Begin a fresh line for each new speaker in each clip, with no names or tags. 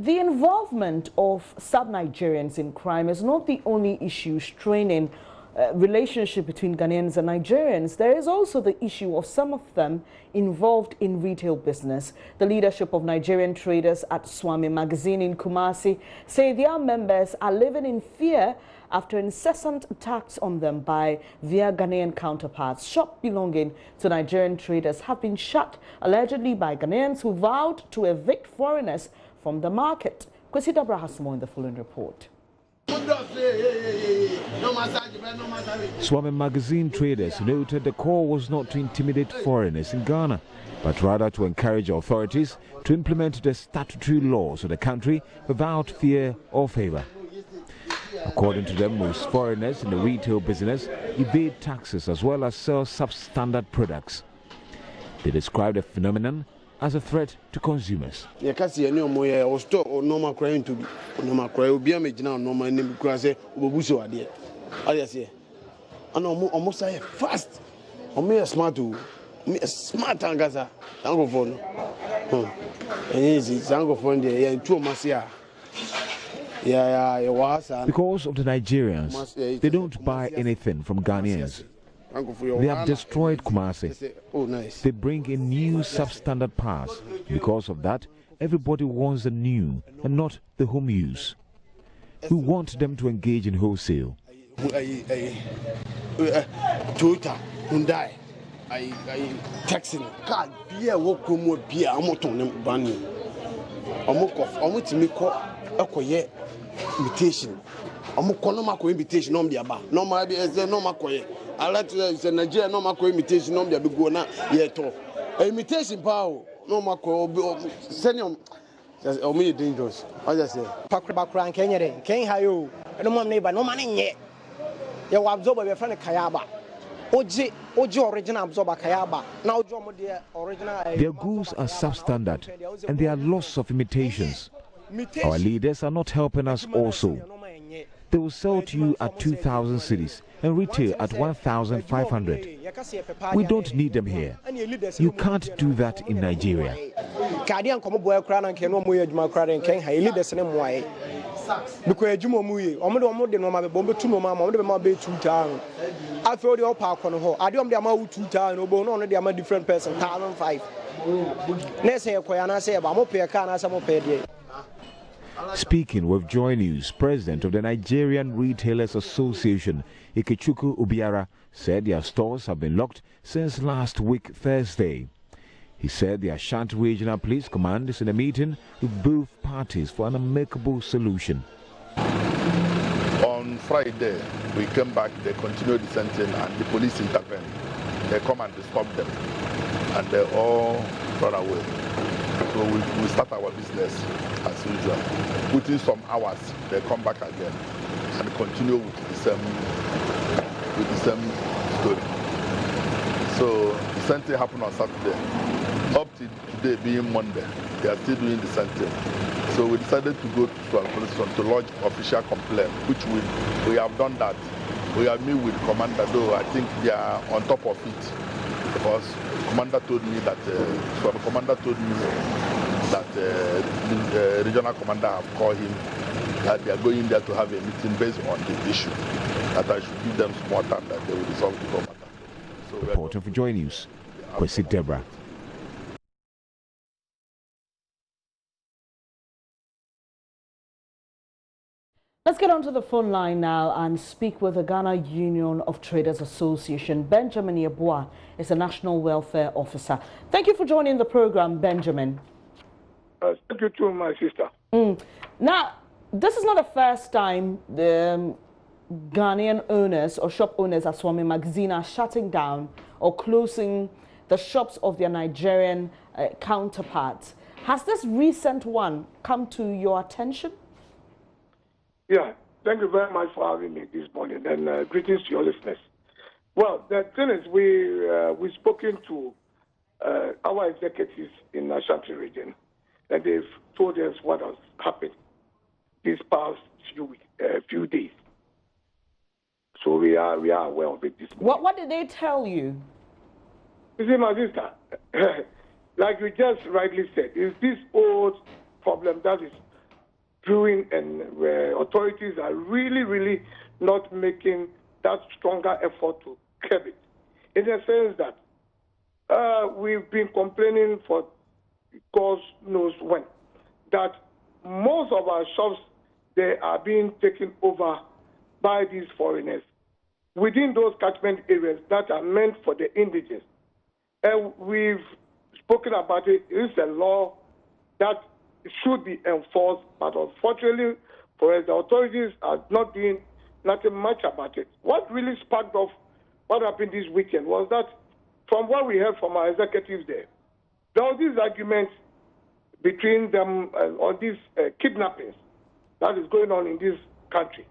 The involvement of sub-Nigerians in crime is not the only issue straining relationship between Ghanaians and Nigerians. There is also the issue of some of them involved in retail business. The leadership of Nigerian traders at Suame magazine in Kumasi say their members are living in fear after incessant attacks on them by their Ghanaian counterparts. Shops belonging to Nigerian traders have been shut, allegedly by Ghanaians who vowed to evict foreigners from the market. Kwesi Dabra has more in the following report.
Suame magazine traders noted the call was not to intimidate foreigners in Ghana, but rather to encourage authorities to implement the statutory laws of the country without fear or favor. According to them, most foreigners in the retail business evade taxes as well as sell substandard products. They describe the phenomenon as a threat to consumers. Their goods because of the Nigerians, they don't buy anything from Ghanaians. They have destroyed Kumasi. They bring in new substandard parts. Because of that, everybody wants the new and not the home use. We want them to engage in wholesale.
GUTA, Hyundai, taxing, car, beer, walk more beer, I'm not on them banning. I'm to make a invitation. I'm a invitation on the about. No, my be no makoye. I like to say Nigeria no mako imitation no be go na yet. Imitation power no mako senior o me dangerous. I just say
pakra an Kenya den ken hayo no mom neighbor no man nye. Ya wa absorber be friend kayaba. Oji original absorber kayaba. Na oji omo de original.
Their goods are substandard and they are lots of imitations. Our leaders are not helping us also. They will sell to you at 2,000 cedis and retail at 1,500. We don't need them here. You can't do that in Nigeria. Speaking with JoyNews, President of the Nigerian Retailers Association, Ikechukwu Obiara, said their stores have been locked since last week, Thursday. He said the Ashanti Regional Police Command is in a meeting with both parties for an amicable solution.
On Friday, we came back, they continued dissenting and the police intervened. They come and stop them and they all run away. So we start our business as usual. Within some hours, they come back again and continue with the same story. So the same thing happened on Saturday. Up to today being Monday, they are still doing the same thing. So we decided to go to Suame police station to lodge official complaint, which we have done that. We have met with Commander, though I think they are on top of it. Because Commander told me that the regional commander have called him that they are going there to have a meeting based on the issue. That I should give them some more time that they will resolve the matter. So
reporting for JoyNews, Kwesi Dabra.
Let's get onto the phone line now and speak with the Ghana Union of Traders Association. Benjamin Yeboah is a National Welfare Officer. Thank you for joining the program, Benjamin.
Thank you too, my sister.
Now, this is not the first time the Ghanaian owners or shop owners at Suame magazine are shutting down or closing the shops of their Nigerian counterparts. Has this recent one come to your attention?
Yeah, thank you very much for having me this morning, and greetings to your listeners. Well, the thing is, we've spoken to our executives in the Ashanti region, and they've told us what has happened these past few days. So we are aware of it this morning.
What did they tell you?
You see, my sister, like you just rightly said, is this old problem that is brewing, and authorities are really not making that stronger effort to curb it. In the sense that we've been complaining for God knows when, that most of our shops, they are being taken over by these foreigners within those catchment areas that are meant for the indigents. And we've spoken about it. It's a law that should be enforced, but unfortunately for us, the authorities are not doing nothing much about it. What really sparked off what happened this weekend was that, from what we heard from our executives there was this argument between them on these kidnappings that is going on in this country.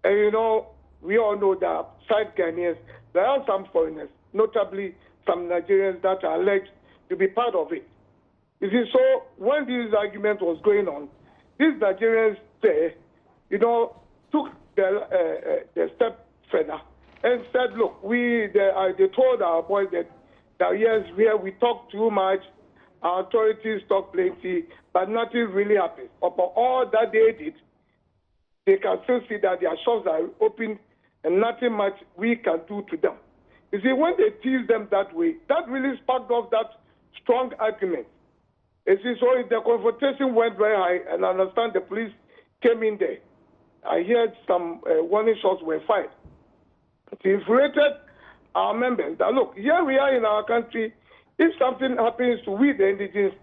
And you know, we all know that aside Ghanaians, there are some foreigners, notably some Nigerians, that are alleged to be part of it. You see, so when this argument was going on, these Nigerians there, you know, took the step further and said, look, they told our boys that yes, we talk too much, our authorities talk plenty, but nothing really happens. Upon all that they did, they can still see that their shops are open and nothing much we can do to them. You see, when they tease them that way, that really sparked off that strong argument. You see, so the confrontation went very high, and I understand the police came in there. I heard some warning shots were fired. It infuriated our members that, look, here we are in our country. If something happens to we, the indigents,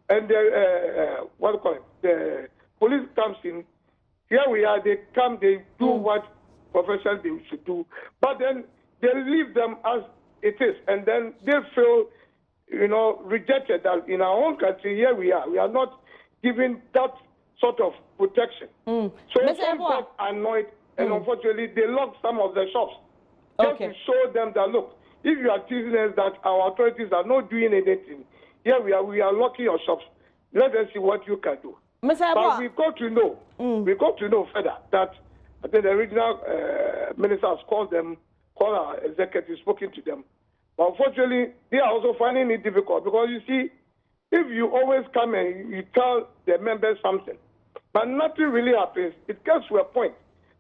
and the police comes in, here we are, they come, they do what professionals they should do, but then they leave them as it is, and then they feel, you know, rejected. That in our own country, here we are not given that sort of protection. So some got annoyed, and unfortunately, they locked some of the shops just to show them that, look, if you are teasing us that our authorities are not doing anything, here we are locking your shops. Let us see what you can do. But we've got to know, further that I think the regional minister has called our executives, spoken to them. But unfortunately, they are also finding it difficult because, you see, if you always come and you tell the members something, but nothing really happens, it gets to a point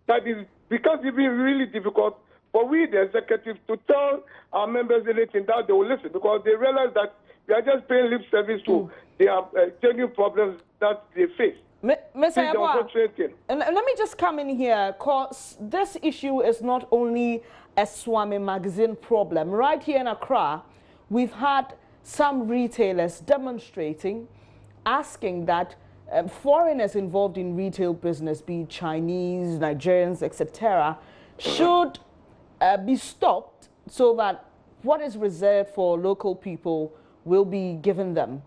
that it becomes even really difficult for we, the executive, to tell our members anything that they will listen, because they realize that we are just paying lip service to their genuine problems that they face.
Mr. And let me just come in here, because this issue is not only a Suame magazine problem. Right here in Accra, we've had some retailers demonstrating, asking that foreigners involved in retail business, be it Chinese, Nigerians, etc., should be stopped so that what is reserved for local people will be given them.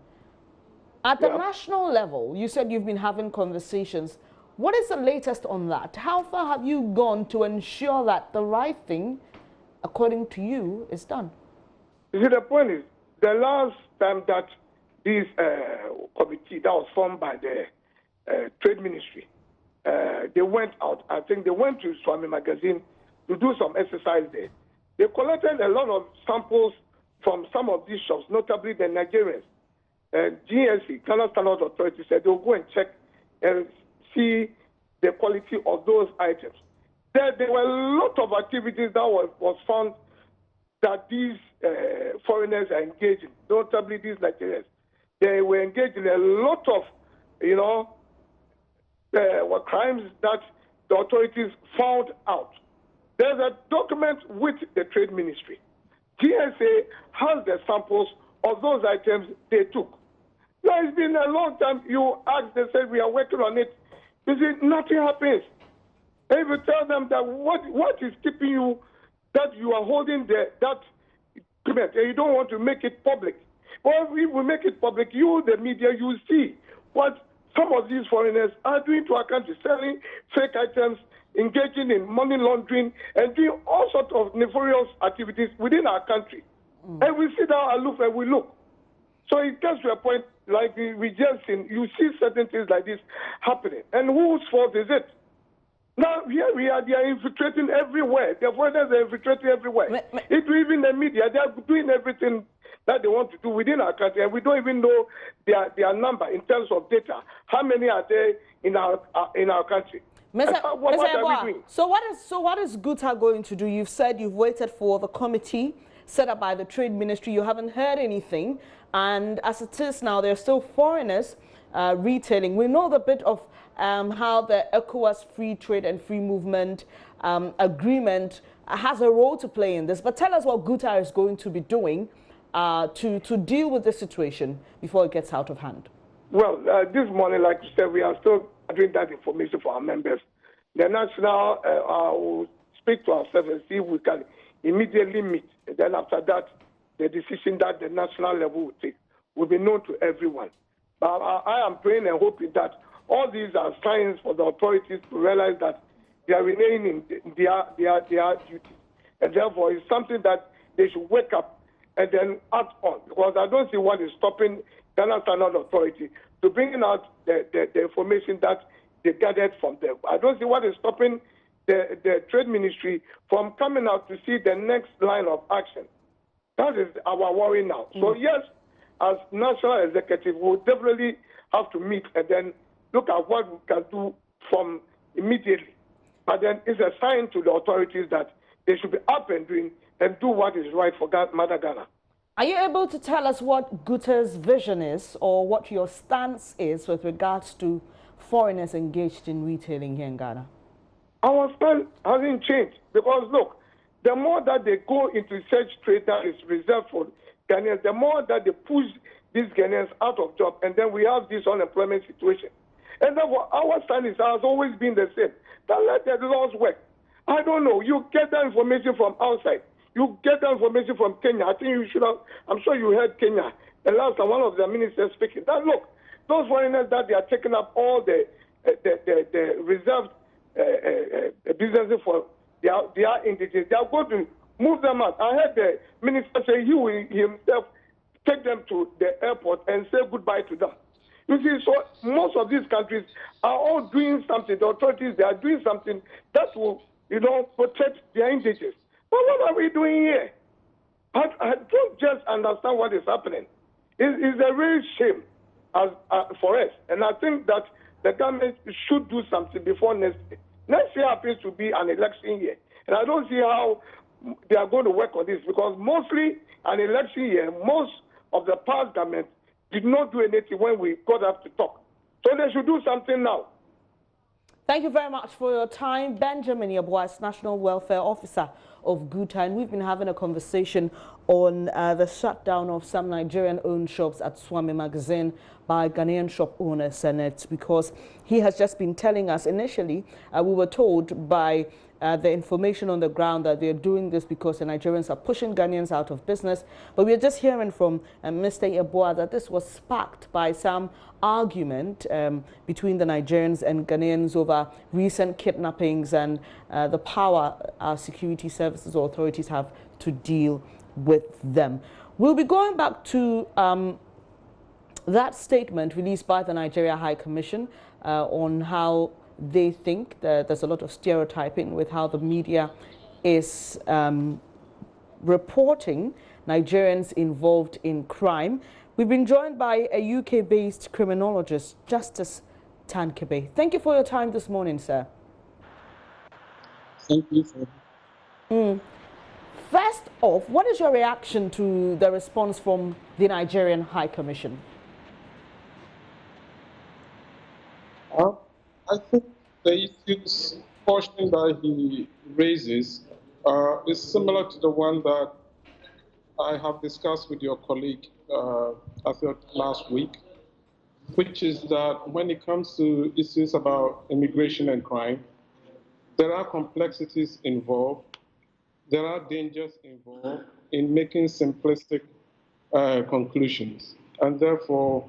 At the national level, you said you've been having conversations. What is the latest on that? How far have you gone to ensure that the right thing, according to you, is done?
You see, the point is, the last time that this committee that was formed by the Trade Ministry, they went out, I think they went to Suame magazine to do some exercise there. They collected a lot of samples from some of these shops, notably the Nigerians. GSC, Ghana Standard Authority, said they'll go and check and see the quality of those items. There were a lot of activities that was found that these foreigners are engaged in, notably these Nigerians. They were engaged in a lot of, you know, crimes that the authorities found out. There's a document with the Trade Ministry. GSA has the samples of those items they took. Now, it's been a long time. You asked, they said, we are working on it. You see, nothing happens. And if you tell them that what is keeping you, that you are holding that document, and you don't want to make it public. Well, if we make it public, you, the media, you see what some of these foreigners are doing to our country, selling fake items, engaging in money laundering, and doing all sorts of nefarious activities within our country. And we sit down and look, and we look. So it gets to a point, like we just seen, you see certain things like this happening. And whose fault is it? Now, here we are, they are infiltrating everywhere. The foreigners are infiltrating everywhere. Even the media, they are doing everything that they want to do within our country, and we don't even know their number in terms of data. How many are there in our country? What are we doing?
So what is GUTA going to do? You've said you've waited for the committee set up by the Trade Ministry. You haven't heard anything, and as it is now, there are still foreigners retailing. We know the bit of how the ECOWAS free trade and free movement agreement has a role to play in this. But tell us what GUTA is going to be doing to deal with the situation before it gets out of hand.
Well, this morning, like you said, we are still doing that information for our members. The national will speak to ourselves and see if we can immediately meet. And then after that, the decision that the national level will take will be known to everyone. But I am praying and hoping that all these are signs for the authorities to realize that they are remaining in their duties. And therefore, it's something that they should wake up and then act on. Because I don't see what is stopping Ghana Standard Authority to bringing out the information that they gathered from them. I don't see what is stopping the Trade Ministry from coming out to see the next line of action. That is our worry now. So yes, as national executive, we'll definitely have to meet and then look at what we can do from immediately. But then it's a sign to the authorities that they should be up and doing and do what is right for Mother Ghana.
Are you able to tell us what GUTA's vision is or what your stance is with regards to foreigners engaged in retailing here in Ghana?
Our stand hasn't changed because, look, the more that they go into such trade that is reserved for Ghanaians, the more that they push these Ghanaians out of job, and then we have this unemployment situation. And therefore, our stand has always been the same, that let the laws work. I don't know, you get that information from outside. You get that information from Kenya. I think you should have, I'm sure you heard Kenya. The last time one of the ministers speaking, that look, those foreigners that they are taking up all the reserved businesses for their entities, they are going to move them out. I heard the minister say he will himself take them to the airport and say goodbye to them. You see, so most of these countries are all doing something. The authorities, they are doing something that will, protect their entities. But what are we doing here? I don't just understand what is happening. It's a real shame for us. And I think that the government should do something before next year. Next year happens to be an election year. And I don't see how they are going to work on this because mostly an election year, most of the past government did not do anything when we got up to talk. So they should do something now.
Thank you very much for your time. Benjamin Yeboah, National Welfare Officer of GUTA, and we've been having a conversation on the shutdown of some Nigerian-owned shops at Suame magazine by Ghanaian shop owners, and it's because he has just been telling us initially, we were told by the information on the ground that they're doing this because the Nigerians are pushing Ghanaians out of business. But we're just hearing from Mr. Yeboah that this was sparked by some argument between the Nigerians and Ghanaians over recent kidnappings and the power our security services or authorities have to deal with them. We'll be going back to that statement released by the Nigeria High Commission on how they think that there's a lot of stereotyping with how the media is reporting Nigerians involved in crime. We've been joined by a UK-based criminologist, Justice Tankebe. Thank you for your time this morning, sir.
Thank you, sir.
First off, what is your reaction to the response from the Nigerian High Commission?
I think the issues portion that he raises is similar to the one that I have discussed with your colleague, I thought last week, which is that when it comes to issues about immigration and crime, there are complexities involved, there are dangers involved in making simplistic conclusions, and therefore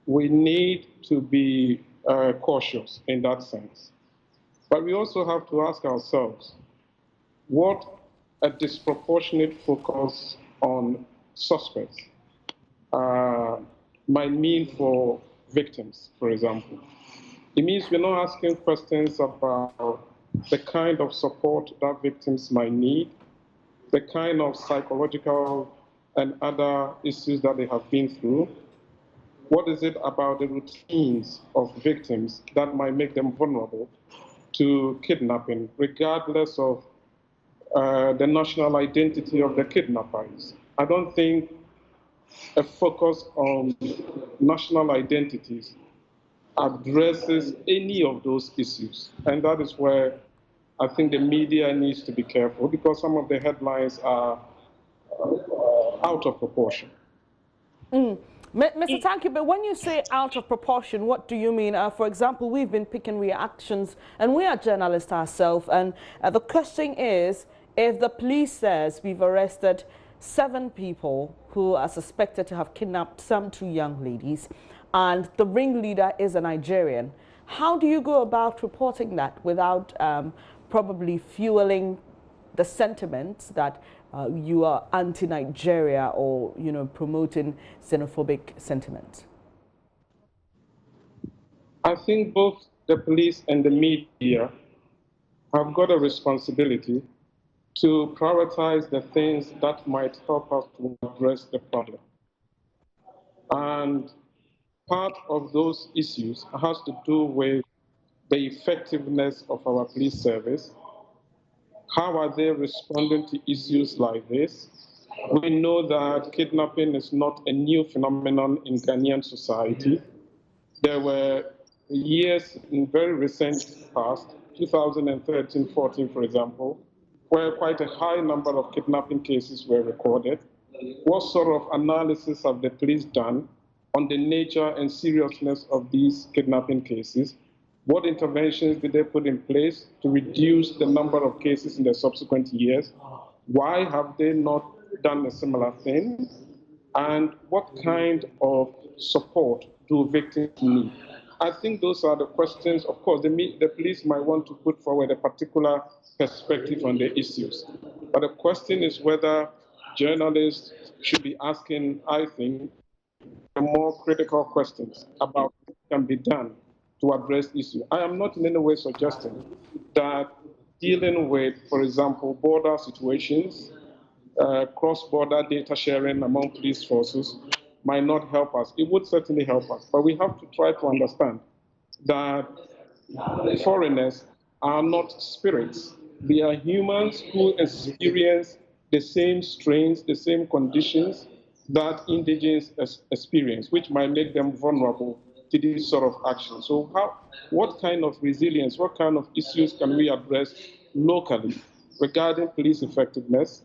we need to be cautious in that sense. But we also have to ask ourselves, what a disproportionate focus on suspects might mean for victims, for example. It means we're not asking questions about the kind of support that victims might need, the kind of psychological and other issues that they have been through. What is it about the routines of victims that might make them vulnerable to kidnapping, regardless of the national identity of the kidnappers? I don't think a focus on national identities addresses any of those issues. And that is where I think the media needs to be careful, because some of the headlines are out of proportion.
Mr. Tanki, but when you say out of proportion, what do you mean? For example, we've been picking reactions, and we are journalists ourselves, and the question is, if the police says we've arrested 7 people who are suspected to have kidnapped some 2 young ladies, and the ringleader is a Nigerian, how do you go about reporting that without probably fueling the sentiments that you are anti-Nigeria or, you know, promoting xenophobic sentiments?
I think both the police and the media have got a responsibility to prioritize the things that might help us to address the problem. And part of those issues has to do with the effectiveness of our police service. How are they responding to issues like this? We know that kidnapping is not a new phenomenon in Ghanaian society. There were years in very recent past, 2013-14, for example, where quite a high number of kidnapping cases were recorded. What sort of analysis have the police done on the nature and seriousness of these kidnapping cases? What interventions did they put in place to reduce the number of cases in the subsequent years? Why have they not done a similar thing? And what kind of support do victims need? I think those are the questions. Of course, the police might want to put forward a particular perspective on the issues. But the question is whether journalists should be asking, I think, more critical questions about what can be done to address issues. I am not in any way suggesting that dealing with, for example, border situations, cross-border data sharing among police forces might not help us. It would certainly help us, but we have to try to understand that foreigners are not spirits. They are humans who experience the same strains, the same conditions that indigenous experience, which might make them vulnerable to this sort of action. So what kind of resilience, what kind of issues can we address locally regarding police effectiveness,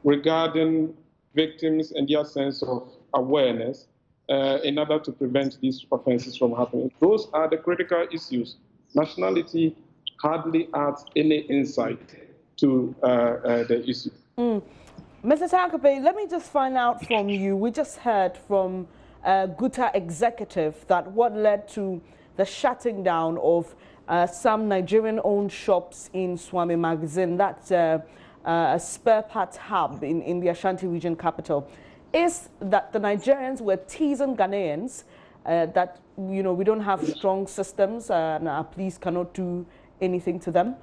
regarding victims and their sense of awareness in order to prevent these offenses from happening? Those are the critical issues. Nationality hardly adds any insight to the issue.
Mr. Tankape, let me just find out from you. We just heard from GUTA executive that what led to the shutting down of some Nigerian-owned shops in Suame magazine, that's a spare parts hub in the Ashanti region capital, is that the Nigerians were teasing Ghanaians that, you know, we don't have strong systems and our police cannot do anything to them.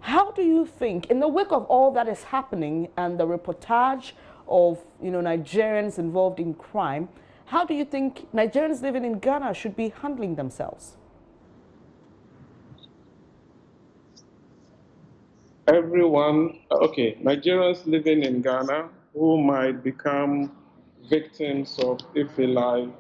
How do you think, in the wake of all that is happening and the reportage of, you know, Nigerians involved in crime, how do you think Nigerians living in Ghana should be handling themselves?
Everyone, okay, Nigerians living in Ghana who might become victims of, if you like,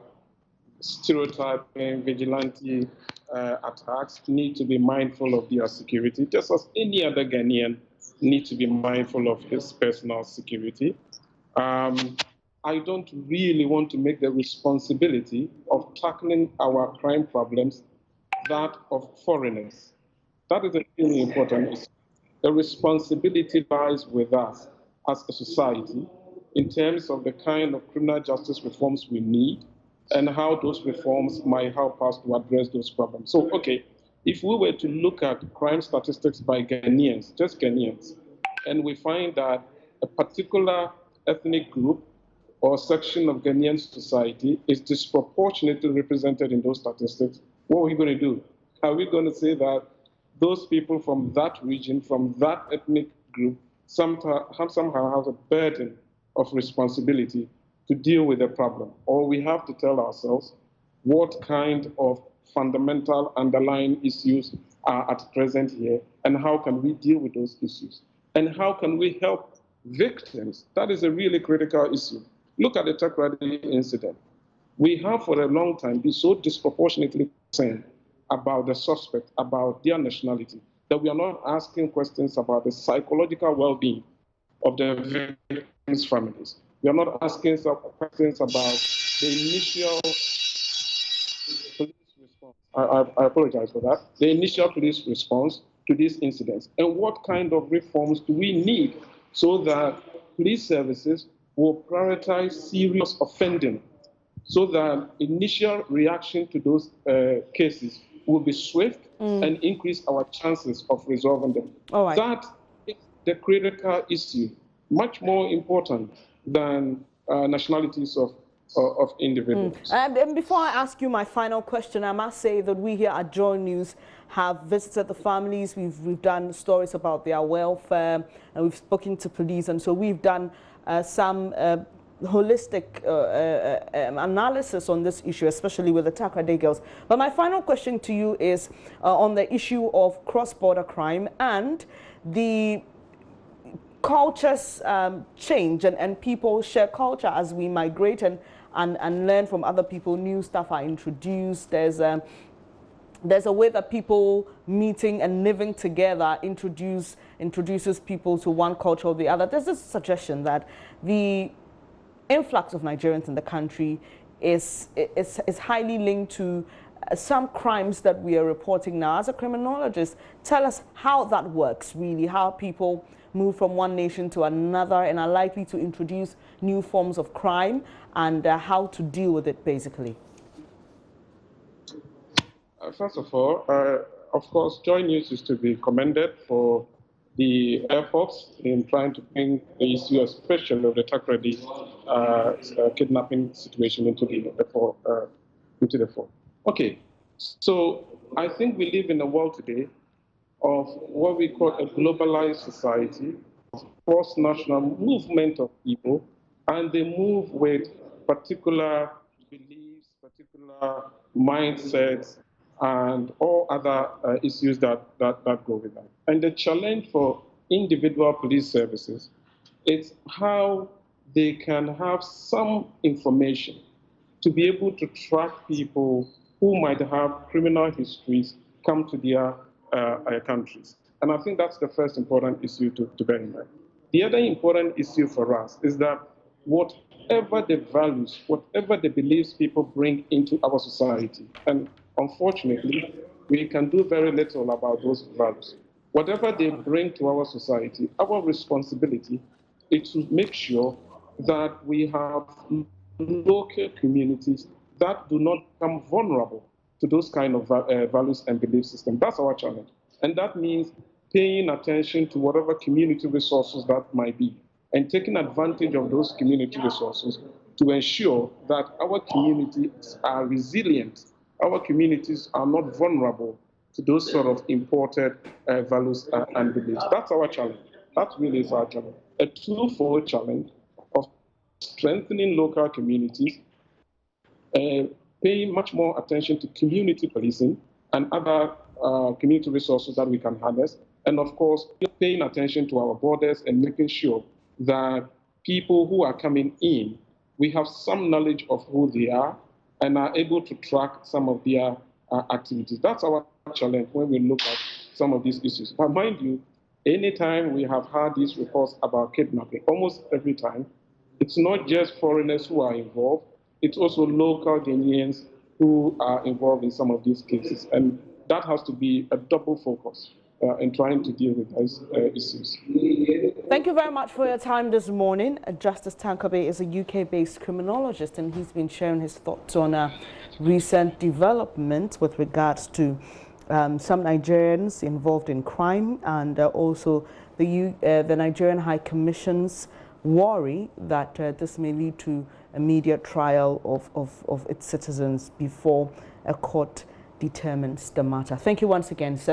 stereotyping, vigilante attacks, need to be mindful of their security, just as any other Ghanaian needs to be mindful of his personal security. I don't really want to make the responsibility of tackling our crime problems that of foreigners. That is a really important issue. The responsibility lies with us as a society in terms of the kind of criminal justice reforms we need and how those reforms might help us to address those problems. So, okay, if we were to look at crime statistics by Ghanaians, just Ghanaians, and we find that a particular ethnic group or section of Ghanaian society is disproportionately represented in those statistics, what are we going to do? Are we going to say that those people from that region, from that ethnic group, somehow have a burden of responsibility to deal with the problem. Or we have to tell ourselves what kind of fundamental underlying issues are at present here, and how can we deal with those issues? And how can we help victims? That is a really critical issue. Look at the Takoradi incident. We have for a long time been so disproportionately concerned about the suspect, about their nationality, that we are not asking questions about the psychological well-being of the victims' families. We are not asking questions about the initial police response. I apologize for that. The initial police response to these incidents, and what kind of reforms do we need so that police services will prioritize serious offending, so that initial reaction to those cases will be swift and increase our chances of resolving them.
All right.
That is the critical issue, much more important than nationalities of individuals.
And before I ask you my final question, I must say that we here at JoyNews have visited the families. We've done stories about their welfare, and we've spoken to police, and so we've done some holistic analysis on this issue, especially with the Takoradi girls. But my final question to you is on the issue of cross-border crime and the cultures change, and people share culture as we migrate and learn from other people. New stuff are introduced. There's a way that people meeting and living together introduces people to one culture or the other. There's this suggestion that the influx of Nigerians in the country is highly linked to some crimes that we are reporting now. As a criminologist, tell us how that works, really, how people move from one nation to another and are likely to introduce new forms of crime, and how to deal with it, basically.
First of all, of course, JoyNews is to be commended for the efforts in trying to bring the issue, especially of the Takoradi kidnapping situation into the fore. Okay, so I think we live in a world today of what we call a globalized society, cross-national movement of people, and they move with particular beliefs, particular mindsets, and all other issues that go with that. And the challenge for individual police services is how they can have some information to be able to track people who might have criminal histories come to their countries. And I think that's the first important issue to bear in mind. The other important issue for us is that whatever the values, whatever the beliefs people bring into our society, and unfortunately, we can do very little about those values. Whatever they bring to our society, our responsibility is to make sure that we have local communities that do not become vulnerable to those kind of values and belief systems. That's our challenge. And that means paying attention to whatever community resources that might be, and taking advantage of those community resources to ensure that our communities are resilient, our communities are not vulnerable to those sort of imported values and beliefs. That's our challenge. That really is our challenge. A twofold challenge of strengthening local communities, paying much more attention to community policing and other community resources that we can harness, and of course, paying attention to our borders and making sure that people who are coming in, we have some knowledge of who they are and are able to track some of their activities. That's our challenge when we look at some of these issues. But mind you, anytime we have had these reports about kidnapping, almost every time, it's not just foreigners who are involved, it's also local Ghanaians who are involved in some of these cases. And that has to be a double focus in trying to deal with those issues.
Thank you very much for your time this morning. Justice Tankabe is a UK-based criminologist, and he's been sharing his thoughts on recent developments with regards to some Nigerians involved in crime, and also the Nigerian High Commission's worry that this may lead to immediate trial of its citizens before a court determines the matter. Thank you once again, sir.